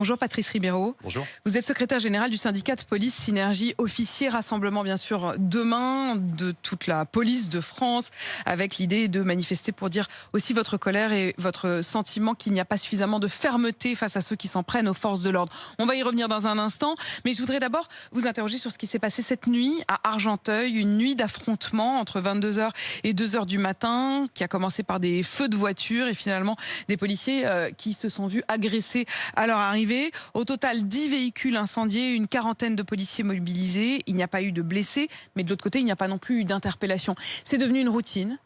Bonjour Patrice Ribeiro. Bonjour. Vous êtes secrétaire général du syndicat de police Synergie Officiers, rassemblement bien sûr demain de toute la police de France, avec l'idée de manifester pour dire aussi votre colère et votre sentiment qu'il n'y a pas suffisamment de fermeté face à ceux qui s'en prennent aux forces de l'ordre. On va y revenir dans un instant, mais je voudrais d'abord vous interroger sur ce qui s'est passé cette nuit à Argenteuil, une nuit d'affrontement entre 22h et 2h du matin, qui a commencé par des feux de voiture et finalement des policiers qui se sont vus agressés à leur arrivée. Au total, 10 véhicules incendiés, une quarantaine de policiers mobilisés. Il n'y a pas eu de blessés, mais de l'autre côté, il n'y a pas non plus eu d'interpellation. C'est devenu une routine.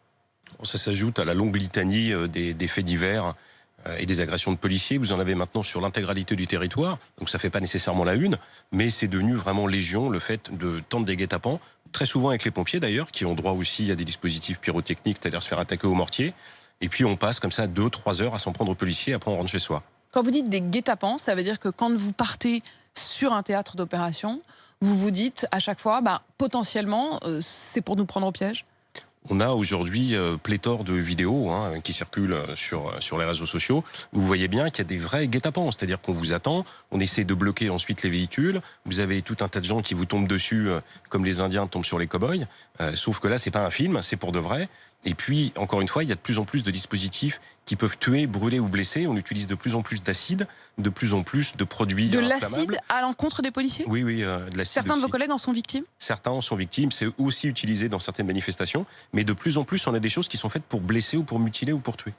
Ça s'ajoute à la longue litanie des faits divers et des agressions de policiers. Vous en avez maintenant sur l'intégralité du territoire, donc ça ne fait pas nécessairement la une, mais c'est devenu vraiment légion le fait de tendre des guet-apens, très souvent avec les pompiers d'ailleurs, qui ont droit aussi à des dispositifs pyrotechniques, c'est-à-dire se faire attaquer au mortier. Et puis on passe comme ça 2-3 heures à s'en prendre aux policiers, après on rentre chez soi. Quand vous dites des guet-apens, ça veut dire que quand vous partez sur un théâtre d'opération, vous vous dites à chaque fois, potentiellement, c'est pour nous prendre au piège? On a aujourd'hui pléthore de vidéos qui circulent sur les réseaux sociaux. Vous voyez bien qu'il y a des vrais guet-apens, c'est-à-dire qu'on vous attend, on essaie de bloquer ensuite les véhicules. Vous avez tout un tas de gens qui vous tombent dessus, comme les Indiens tombent sur les cow-boys. Sauf que là, c'est pas un film, c'est pour de vrai. Et puis, encore une fois, il y a de plus en plus de dispositifs qui peuvent tuer, brûler ou blesser. On utilise de plus en plus d'acide, de plus en plus de produits inflammables. De l'acide à l'encontre des policiers? Oui, de l'acide. Certains de vos collègues en sont victimes? Certains en sont victimes, c'est aussi utilisé dans certaines manifestations. Mais de plus en plus, on a des choses qui sont faites pour blesser ou pour mutiler ou pour tuer.